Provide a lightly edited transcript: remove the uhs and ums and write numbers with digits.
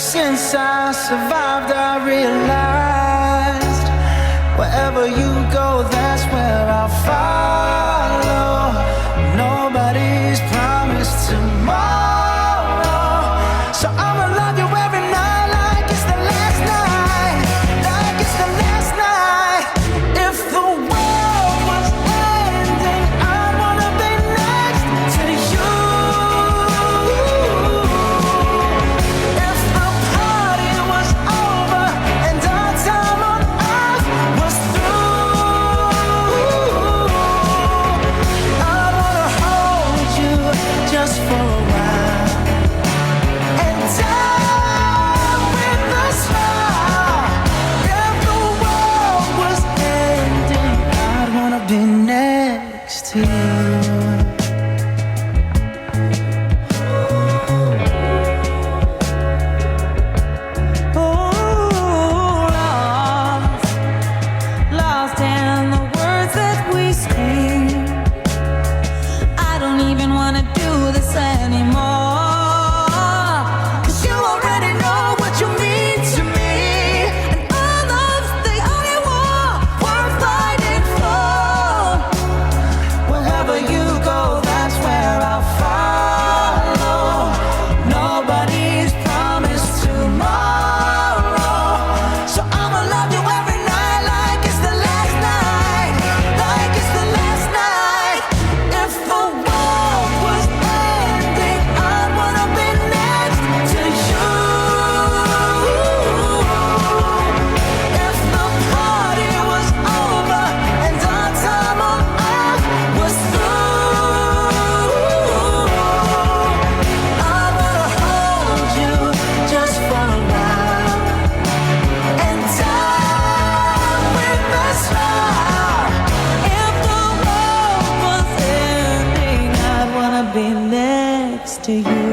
Since I survived, I realized wherever you go, that's where I'll follow. Nobody's promised tomorrow, so I'ma love you every night like it's the last night, like it's the last night. If the world was ending, I'd wanna be next to you. If the party was over and our time on earth was through, I'd wanna hold you just for a while and die with a smile. If the world was ending, I'd wanna be next to you. Lost in the words that we scream. I don't even wanna do this anymore, 'cause you already know what you mean to me, and all love's the only war worth fighting for. Wherever you go, that's where I'll follow. Nobody's promised tomorrow, so I'ma love you every night like it's the last night, like it's the last night. If the world was ending, I'd wanna be next to you. If the party was over and our time on earth was through, I wanna hold you just for a while and die with a smile. If the world was ending, I'd wanna be next to you.